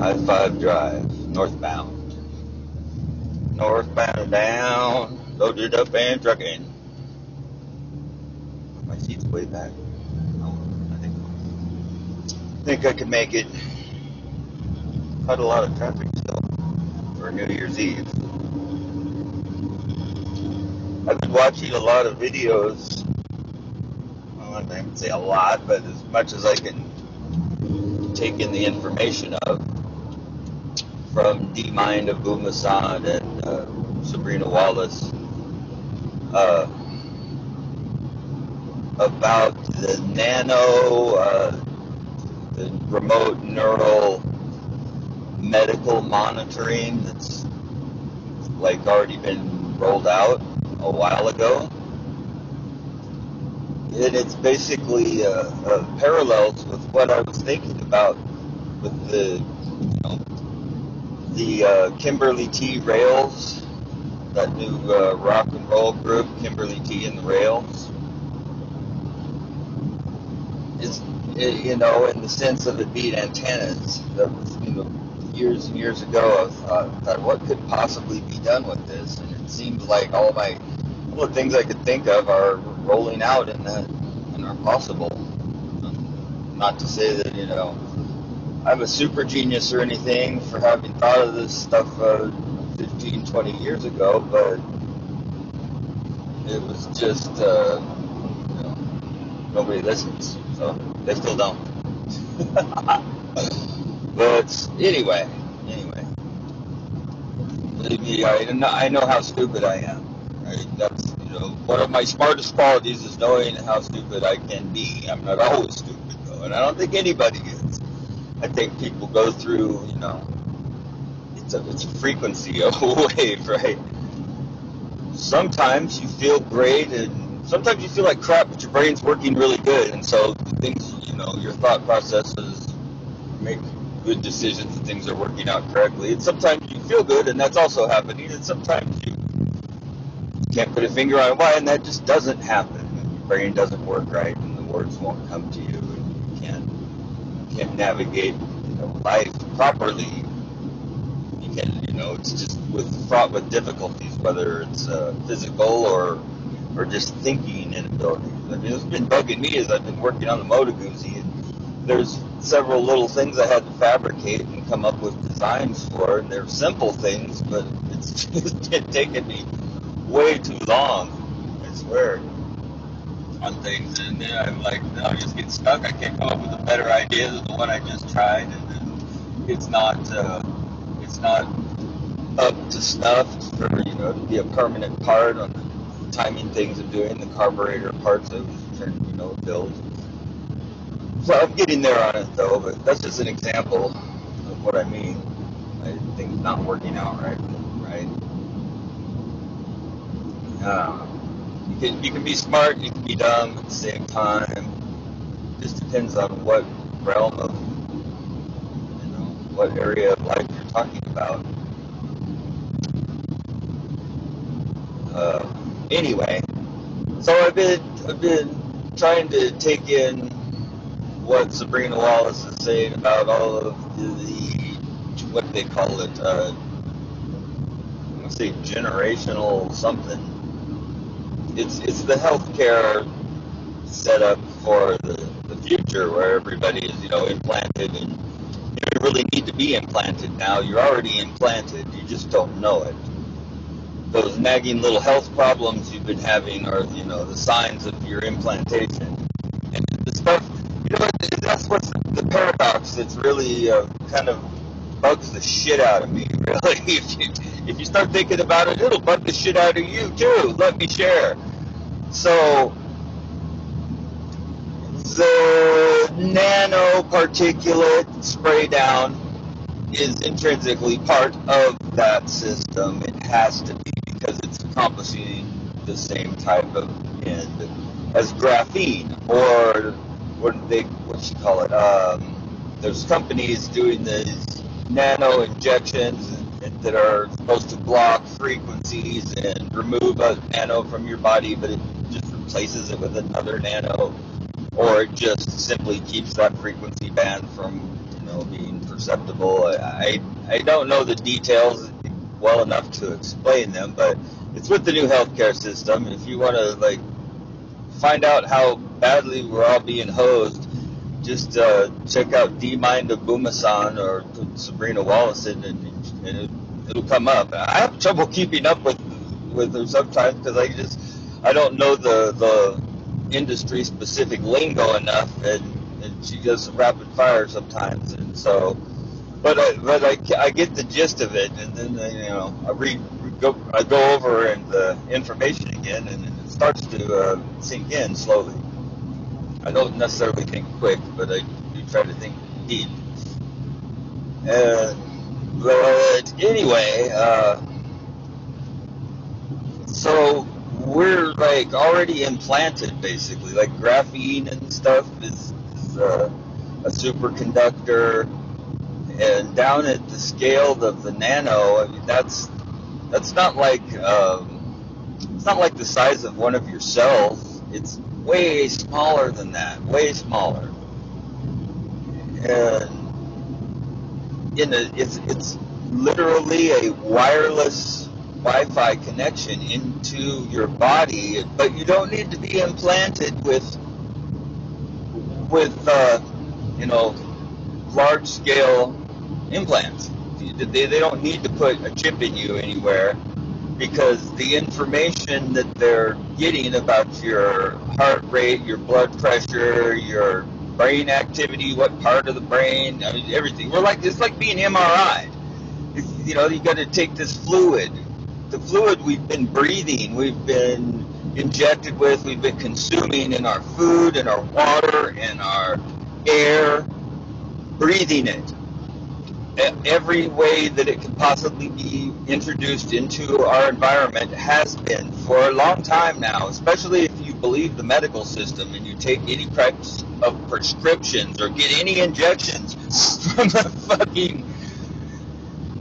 I-5 Drive, northbound. Northbound and down, loaded up and trucking. My seat's way back. Oh, I think I could make it. Quite a lot of traffic still for New Year's Eve. I've been watching a lot of videos. Well, I wouldn't say a lot, but as much as I can take in the information of from D-Mind of Booma San and Sabrina Wallace about the the remote neural medical monitoring that's like already been rolled out a while ago. And it's basically parallels with what I was thinking about with the Kimberly T. Rails, that new rock and roll group, Kimberly T. and the Rails. Is, in the sense of it being antennas. That was, years and years ago, I thought, what could possibly be done with this? And it seems like all the things I could think of are rolling out and are possible. Not to say that, I'm a super genius or anything for having thought of this stuff 15, 20 years ago, but it was just, nobody listens, so they still don't. But anyway, believe me, I know how stupid I am, right? That's, one of my smartest qualities is knowing how stupid I can be. I'm not always stupid, though, and I don't think anybody is. I think people go through, it's a frequency of a wave, right? Sometimes you feel great, and sometimes you feel like crap, but your brain's working really good, and so things, your thought processes make good decisions and things are working out correctly. And sometimes you feel good, and that's also happening, and sometimes you can't put a finger on why, and that just doesn't happen. Your brain doesn't work right, and the words won't come to you, and you can't navigate, life properly. You can, it's just fraught with difficulties, whether it's physical or just thinking inabilities. I mean, it's been bugging me as I've been working on the Moto Guzzi, and there's several little things I had to fabricate and come up with designs for, and they're simple things, but it's been taking me way too long, I swear, on things, and then I'm like, no, I just get stuck. I can't come up with a better idea than the one I just tried, and then it's not up to snuff for, to be a permanent part on the timing things of doing the carburetor parts of build. So I'm getting there on it, though, but that's just an example of what I mean. I think not working out right. You can be smart, you can be dumb at the same time. It just depends on what realm of, what area of life you're talking about. Anyway, so I've been trying to take in what Sabrina Wallace is saying about all of the what do they call it? I'm gonna say generational something. It's the healthcare setup for the future, where everybody is implanted, and you really need to be implanted now. You're already implanted, you just don't know it. Those nagging little health problems you've been having are the signs of your implantation, and the stuff. That's what's the paradox that's really kind of bugs the shit out of me, really. If you start thinking about it, it'll bug the shit out of you, too. Let me share. So, the nanoparticulate spray down is intrinsically part of that system. It has to be, because it's accomplishing the same type of end as graphene, or what you call it? There's companies doing these nano injections that are supposed to block frequencies and remove a nano from your body, but it just replaces it with another nano, or it just simply keeps that frequency band from being perceptible. I don't know the details well enough to explain them, but it's with the new healthcare system. If you want to find out how badly we're all being hosed, just check out D-Mind of Booma San or put Sabrina Wallace in, and it'll come up. I have trouble keeping up with her sometimes because I don't know the industry specific lingo enough, and she does some rapid fire sometimes, and so but I get the gist of it, and then I go over and the information again, and it starts to sink in slowly. I don't necessarily think quick, but I do try to think deep. But anyway, so we're already implanted, basically. Like graphene and stuff is a superconductor, and down at the scale of the nano, I mean that's not it's not like the size of one of your cells. It's way smaller than that, way smaller, and it's literally a wireless Wi-Fi connection into your body, but you don't need to be implanted with large scale implants. They don't need to put a chip in you anywhere, because the information that they're getting about your heart rate, your blood pressure, your brain activity, what part of the brain, I mean everything. It's like being MRI'd. You got to take this fluid. The fluid we've been breathing, we've been injected with, we've been consuming in our food, in our water, in our air, breathing it. Every way that it can possibly be introduced into our environment has been for a long time now, especially if you believe the medical system and you take any types of prescriptions or get any injections from the fucking...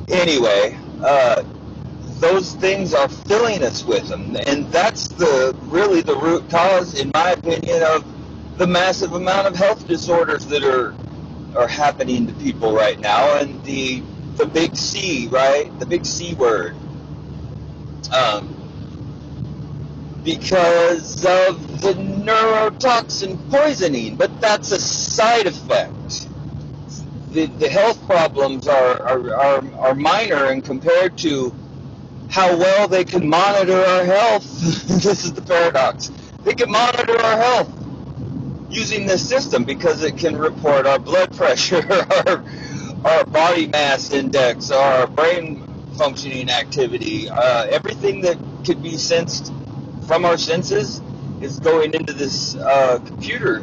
Anyway, those things are filling us with them, and that's really the root cause, in my opinion, of the massive amount of health disorders that are happening to people right now, and the big C, right? The big C word. Because of the neurotoxin poisoning, but that's a side effect. The health problems are minor and compared to how well they can monitor our health. This is the paradox. They can monitor our health using this system because it can report our blood pressure, our body mass index, our brain functioning activity, everything that could be sensed from our senses is going into this computer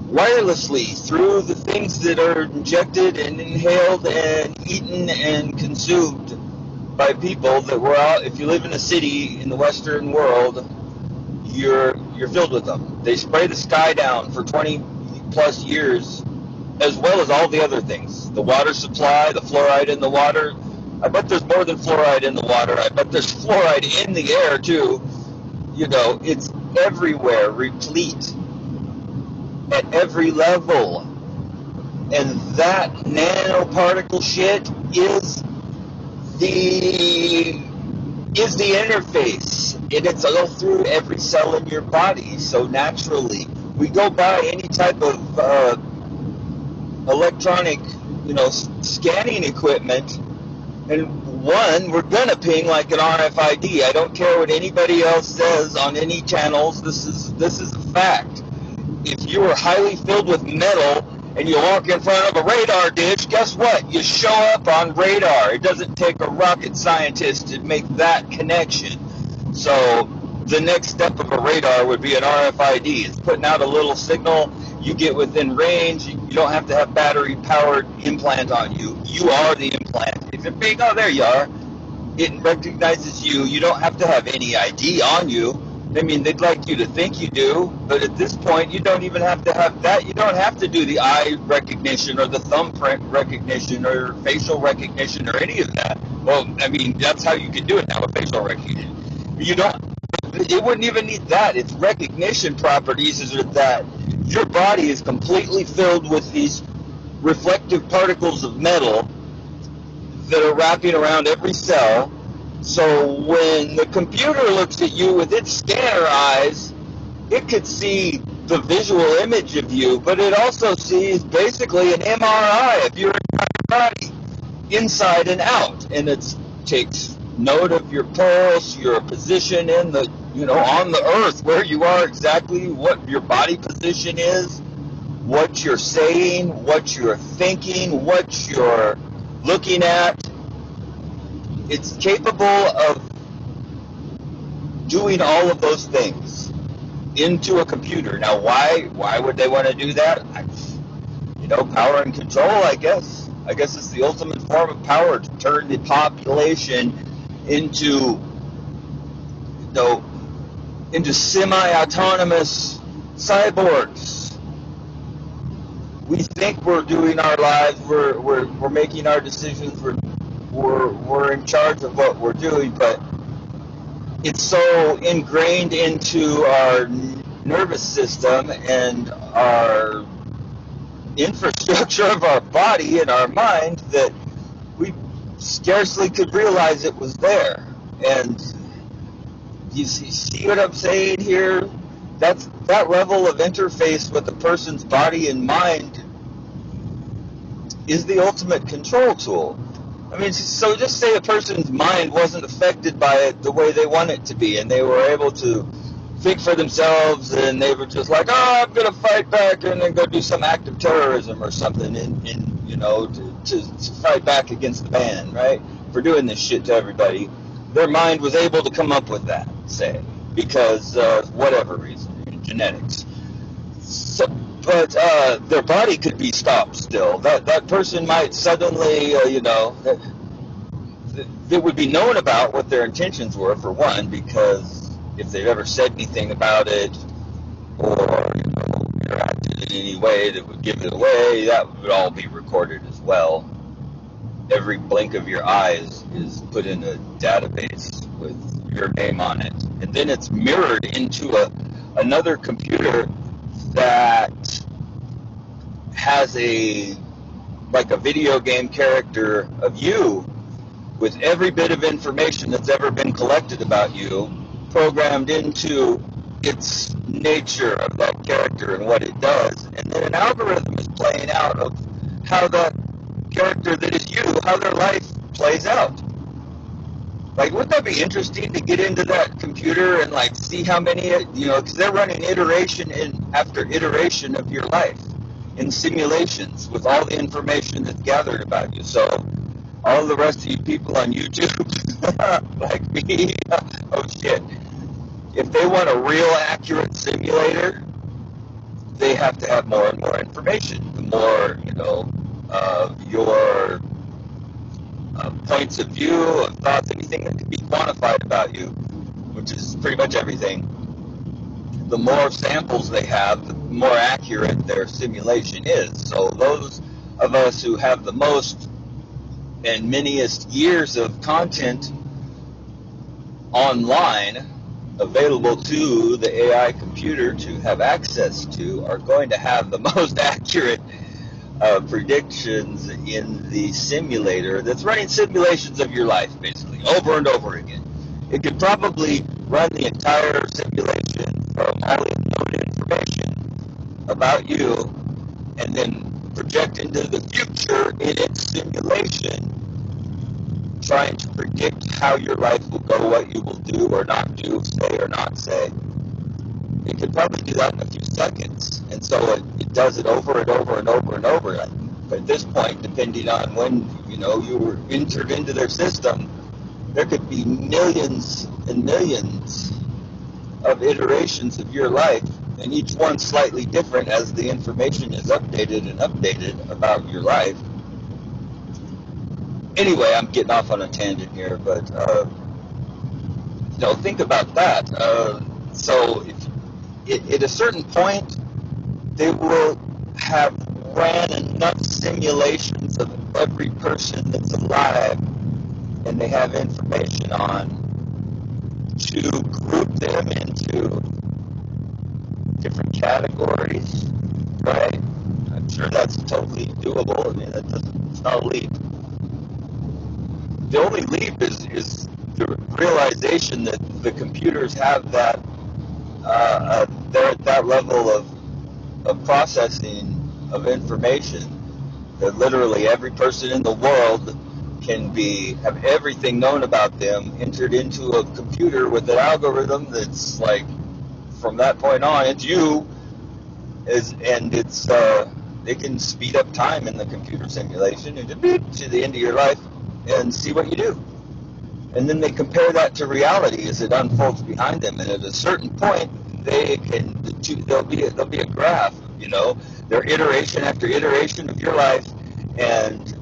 wirelessly through the things that are injected and inhaled and eaten and consumed by people that were out. If you live in a city in the Western world, you're filled with them. They spray the sky down for 20 plus years, as well as all the other things. The water supply, the fluoride in the water. I bet there's more than fluoride in the water. I bet there's fluoride in the air too. It's everywhere, replete at every level. And that nanoparticle shit is the interface, and it's all through every cell in your body. So naturally, we go by any type of electronic, scanning equipment, and we're gonna ping like an RFID. I don't care what anybody else says on any channels. This is a fact. If you are highly filled with metal and you walk in front of a radar dish, guess what? You show up on radar. It doesn't take a rocket scientist to make that connection. So the next step of a radar would be an RFID. It's putting out a little signal. You get within range. You don't have to have battery-powered implant on you. You are the implant. If it big, there you are. It recognizes you. You don't have to have any ID on you. I mean, they'd like you to think you do, but at this point, you don't even have to have that. You don't have to do the eye recognition or the thumbprint recognition or facial recognition or any of that. Well, I mean, that's how you can do it now with facial recognition. You don't. It wouldn't even need that. Its recognition properties is that your body is completely filled with these reflective particles of metal that are wrapping around every cell. So when the computer looks at you with its scanner eyes, it could see the visual image of you, but it also sees basically an MRI of your entire body, inside and out, and it takes note of your pulse, your position in the, on the earth, where you are exactly, what your body position is, what you're saying, what you're thinking, what you're looking at. It's capable of doing all of those things into a computer. Now, why would they want to do that? Power and control, I guess. I guess it's the ultimate form of power, to turn the population into semi-autonomous cyborgs. We think we're doing our lives, we're making our decisions, we're in charge of what we're doing, but it's so ingrained into our nervous system and our infrastructure of our body and our mind that we scarcely could realize it was there. And you see what I'm saying here? That level of interface with a person's body and mind is the ultimate control tool. I mean, so just say a person's mind wasn't affected by it the way they want it to be, and they were able to think for themselves, and they were just like, I'm going to fight back and then go do some act of terrorism or something to fight back against the man, right, for doing this shit to everybody. Their mind was able to come up with that, say, because whatever reason, genetics. So, but their body could be stopped still. That person might suddenly, it would be known about what their intentions were, for one, because if they've ever said anything about it or interacted in any way that would give it away, that would all be recorded as well. Every blink of your eyes is put in a database with your name on it, and then it's mirrored into another computer that has a video game character of you with every bit of information that's ever been collected about you programmed into its nature of that character and what it does. And then an algorithm is playing out of how that character that is you, how their life plays out. Wouldn't that be interesting to get into that computer and see how many, because they're running iteration after iteration of your life in simulations with all the information that's gathered about you. So all the rest of you people on YouTube, like me, oh shit, if they want a real accurate simulator, they have to have more and more information. The more, of your points of view, of thoughts, anything that can be quantified about you, which is pretty much everything, the more samples they have, the more accurate their simulation is. So those of us who have the most and manyest years of content online available to the AI computer to have access to are going to have the most accurate predictions in the simulator that's running simulations of your life, basically, over and over again. It could probably run the entire simulation from all the known information about you and then project into the future in its simulation, trying to predict how your life will go, what you will do or not do, say or not say. It could probably do that in a few seconds. And so it does it over and over and over and over. But at this point, depending on when, you were entered into their system, there could be millions and millions of iterations of your life, and each one slightly different as the information is updated and updated about your life. Anyway, I'm getting off on a tangent here, but, think about that. So at a certain point, they will have ran enough simulations of every person that's alive, and they have information on, to group them into different categories, right? sure that's totally doable. I mean, it's not a leap. The only leap is the realization that the computers have that they're at that level of processing of information that literally every person in the world can have everything known about them entered into a computer with an algorithm that's like, from that point on, it's you, and it's they can speed up time in the computer simulation and to the end of your life and see what you do. And then they compare that to reality as it unfolds behind them, and at a certain point, there'll be a graph, their iteration after iteration of your life, and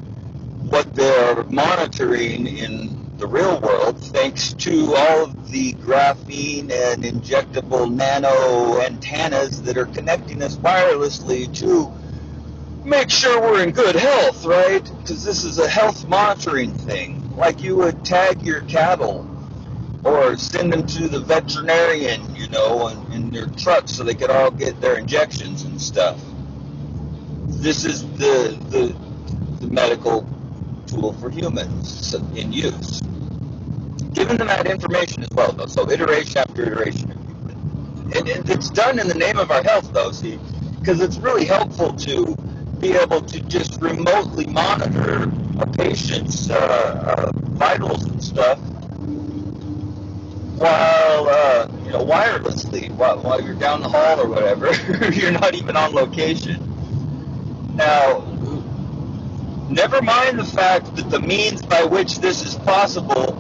what they're monitoring in the real world, thanks to all of the graphene and injectable nano antennas that are connecting us wirelessly to make sure we're in good health, right? Because this is a health monitoring thing. Like you would tag your cattle or send them to the veterinarian, in their trucks so they could all get their injections and stuff. This is the medical tool for humans in use. Giving them that information as well, though. So iteration after iteration. And it's done in the name of our health, though, see? Because it's really helpful to be able to just remotely monitor a patient's vitals and stuff while, wirelessly, while you're down the hall or whatever. You're not even on location. Now, never mind the fact that the means by which this is possible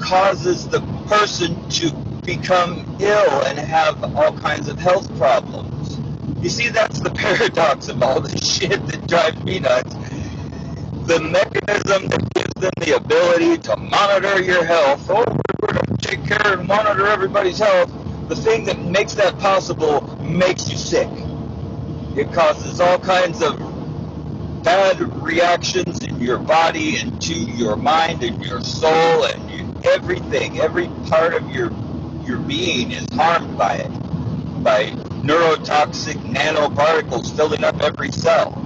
causes the person to become ill and have all kinds of health problems. You see, that's the paradox of all this shit that drives me nuts. The mechanism that gives them the ability to monitor your health, we're going to take care and monitor everybody's health, the thing that makes that possible makes you sick. It causes all kinds of bad reactions in your body and to your mind and your soul, and everything, every part of your being is harmed by it, by neurotoxic nanoparticles filling up every cell.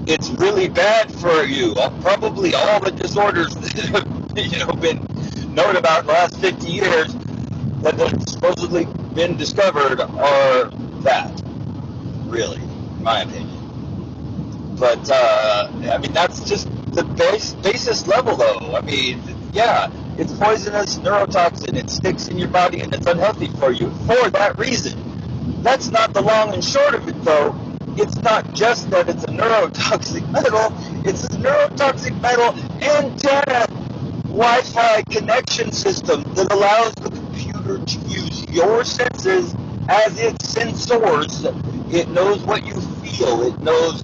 It's really bad for you. Probably all the disorders that have been known about in the last 50 years that have supposedly been discovered are that, really, in my opinion. But, that's just the basis level, though. I mean, yeah, it's poisonous, neurotoxin, it sticks in your body, and it's unhealthy for you for that reason. That's not the long and short of it, though. It's not just that it's a neurotoxic metal, it's a neurotoxic metal antenna Wi-Fi connection system that allows the computer to use your senses as its sensors. It knows what you feel. It knows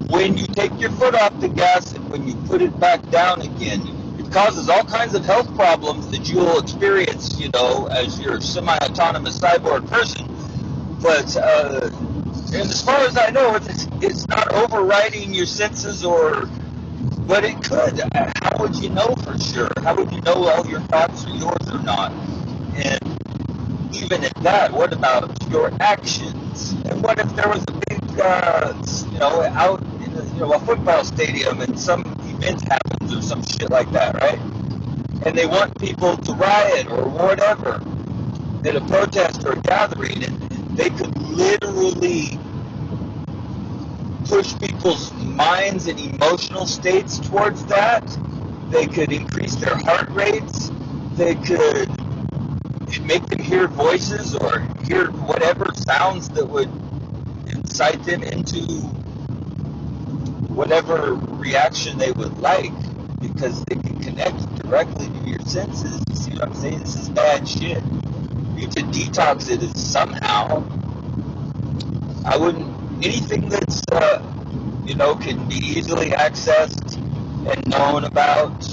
when you take your foot off the gas and when you put it back down again. It causes all kinds of health problems that you'll experience, as your semi-autonomous cyborg person. But and as far as I know, it's not overriding your senses, but it could. How would you know for sure? How would you know all your thoughts are yours or not? And even at that, what about your actions? And what if there was a big, out in a football stadium and some event happens or some shit like that, right? And they want people to riot or whatever at a protest or a gathering, and they could literally push people's minds and emotional states towards that. They could increase their heart rates. They could make them hear voices or hear whatever sounds that would incite them into whatever reaction they would like, because they can connect directly to your senses. You see what I'm saying? This is bad shit. You need to detox it somehow. I wouldn't, anything that's, can be easily accessed and known about,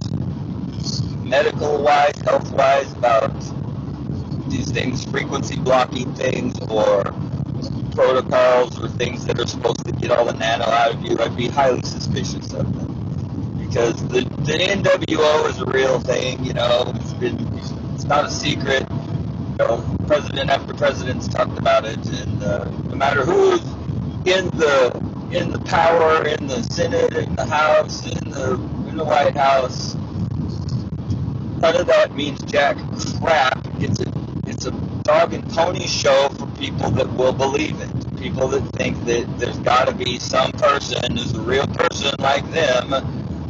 medical-wise, health-wise, about these things, frequency blocking things, or protocols, or things that are supposed to get all the nano out of you, I'd be highly suspicious of them. Because the NWO is a real thing, it's not a secret. President after president's talked about it, and no matter who's in the power, in the Senate, in the House, in the White House. None of that means jack crap. It's a dog and pony show for people that will believe it. People that think that there's got to be some person who's a real person like them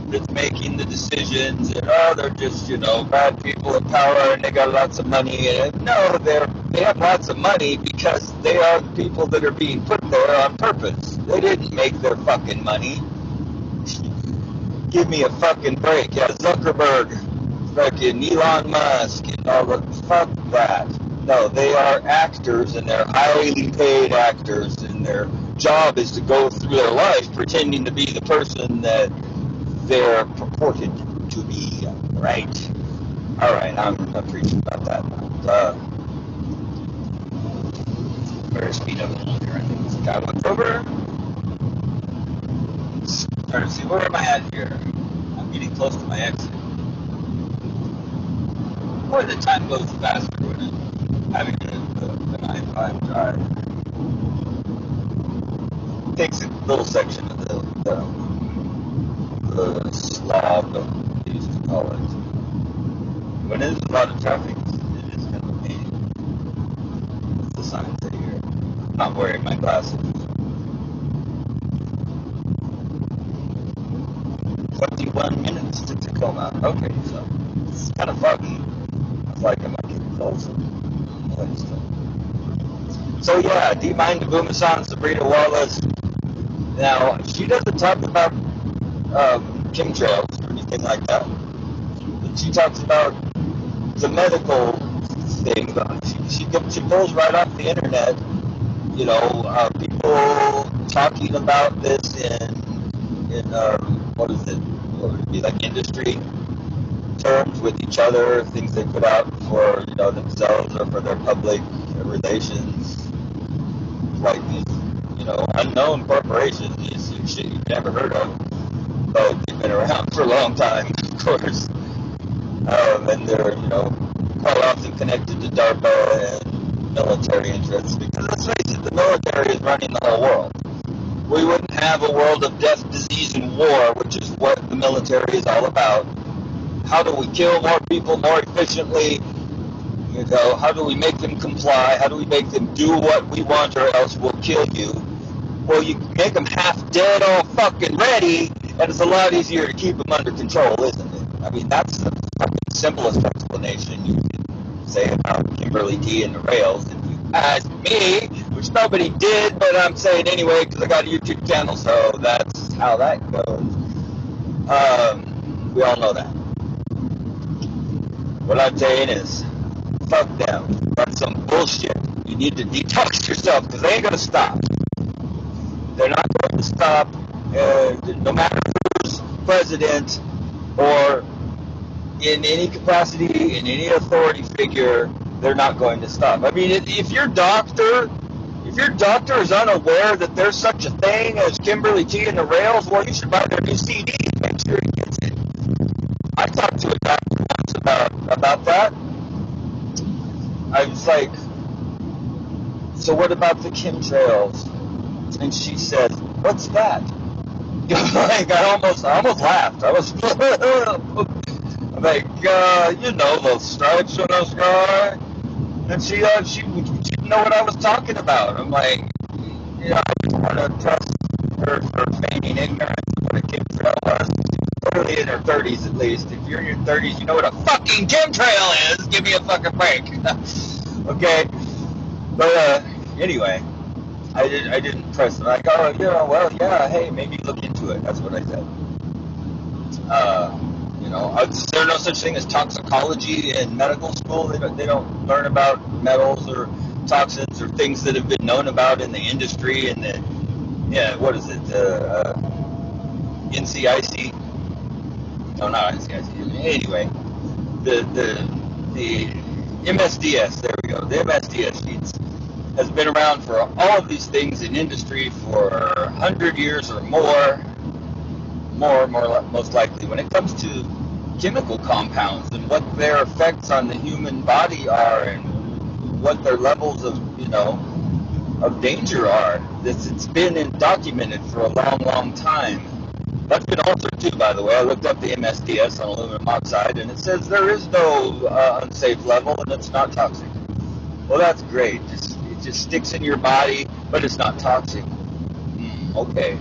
that's making the decisions, and they're just bad people in power and they got lots of money. And no, they have lots of money because they are the people that are being put there on purpose. They didn't make their fucking money. Give me a fucking break. Yeah, Zuckerberg, fucking Elon Musk, and all the fuck that. No, they are actors, and they're highly paid actors, and their job is to go through their life pretending to be the person that they're purported to be, right? All right, I'm preaching about that now. Better speed up a little here. I think this guy went over. Trying to see, where am I at here? I'm getting close to my exit. Boy, the time goes faster when I'm having an I-5 drive. It takes a little section of the slog, they used to call it. When there's a lot of traffic, it is kind of a pain. What's the sign say here? I'm not wearing my glasses. 21 minutes to Tacoma. Okay, so it's kind of foggy. I was like, am I getting close? So yeah, do you mind the Booma San, Sabrina Wallace? Now, she doesn't talk about chemtrails or anything like that. But she talks about the medical thing. She pulls right off the internet, people talking about this in what would it be, like industry terms with each other, things they put out for, themselves or for their public relations, like these, unknown corporations, these shit you've never heard of, but they've been around for a long time, of course, and they're, quite often connected to DARPA and military interests, because let's face it, the military is running the whole world. We wouldn't have a world of death, disease, and war, which is what the military is all about. How do we kill more people more efficiently? How do we make them comply? How do we make them do what we want, or else we'll kill you? Well, you make them half dead, all fucking ready, and it's a lot easier to keep them under control, isn't it? I mean, that's the fucking simplest explanation you can say about Kimberly T and the rails. If you ask me, which nobody did, but I'm saying anyway because I got a YouTube channel, so that's how that goes. We all know that. What I'm saying is, fuck them. That's some bullshit. You need to detox yourself because they ain't going to stop. They're not going to stop, no matter who's president or in any capacity, in any authority figure, they're not going to stop. I mean, if your doctor is unaware that there's such a thing as Kimberly T and the rails, well, you should buy their new CD and make sure he gets it. I talked to a doctor once about that. I was like, so what about the chemtrails? And she said, what's that? Like, I almost laughed. I was like, those stripes on those guys. And she didn't know what I was talking about. I'm like, I didn't want to trust her for feigning ignorance of what a chemtrail was. Clearly in her 30s, at least. If you're in your 30s, you know what a fucking chemtrail is. Give me a fucking break. Okay? But, anyway, I didn't press it. Like, hey, maybe look into it. That's what I said. Is there no such thing as toxicology in medical school? They don't learn about metals or toxins or things that have been known about in the industry and what is it? NCIC? No, not NCIC. Anyway, the MSDS. There we go. The MSDS sheets has been around for all of these things in industry for 100 years or more, most likely. When it comes to chemical compounds and what their effects on the human body are and what their levels of, of danger are. It's been documented for a long, long time. That's been altered too, by the way. I looked up the MSDS on aluminum oxide, and it says there is no unsafe level, and it's not toxic. Well, that's great. It just sticks in your body, but it's not toxic. Okay.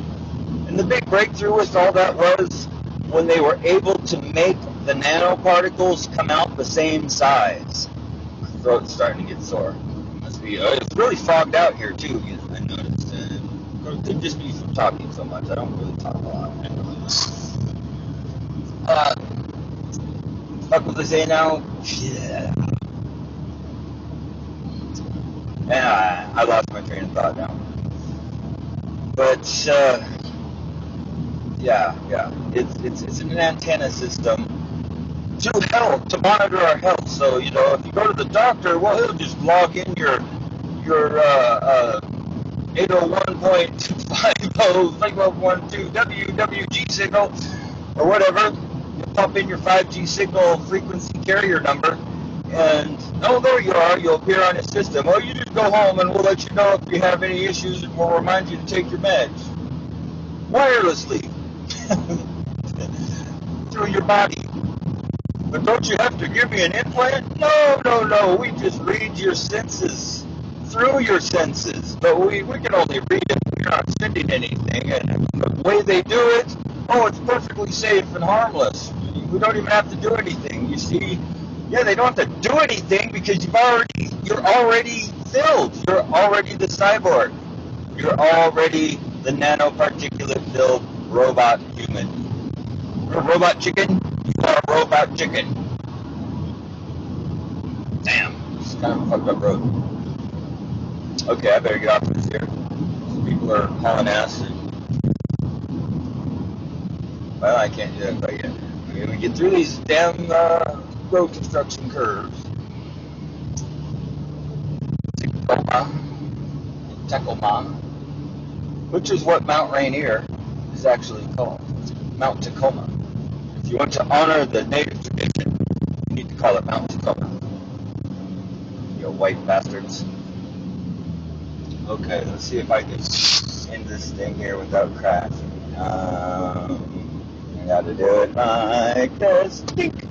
And the big breakthrough with all that was when they were able to make the nanoparticles come out the same size. My throat's starting to get sore. Must be. It's really fogged out here too. I noticed. It could just be from talking so much. I don't really talk a lot. What was I saying now? Yeah. And I lost my train of thought now. But yeah, it's an antenna system to monitor our health. So if you go to the doctor, well, he'll just log in your 801.250 512 WWG signal or whatever. You pump in your 5G signal frequency carrier number, and there you are. You'll appear on his system. Well, you just go home, and we'll let you know if you have any issues, and we'll remind you to take your meds wirelessly through your body. But don't you have to give me an implant? No. We just read your senses through your senses. But we can only read it. We're not sending anything. And the way they do it, it's perfectly safe and harmless. We don't even have to do anything. You see, they don't have to do anything because you're already filled. You're already the cyborg. You're already the nanoparticulate-filled robot human. You're a robot chicken. You are a robot chicken. Damn, it's kind of a fucked up road. Okay, I better get off this here. People are hauling ass. Well, I can't do that quite yet. Okay, we get through these damn road construction curves. Tacoma, which is what Mount Rainier is actually called. It's Mount Tacoma. If you want to honor the native tradition, you need to call it Mount Tacoma. You white bastards. Okay, let's see if I can end this thing here without crashing. I gotta do it like this. Dink.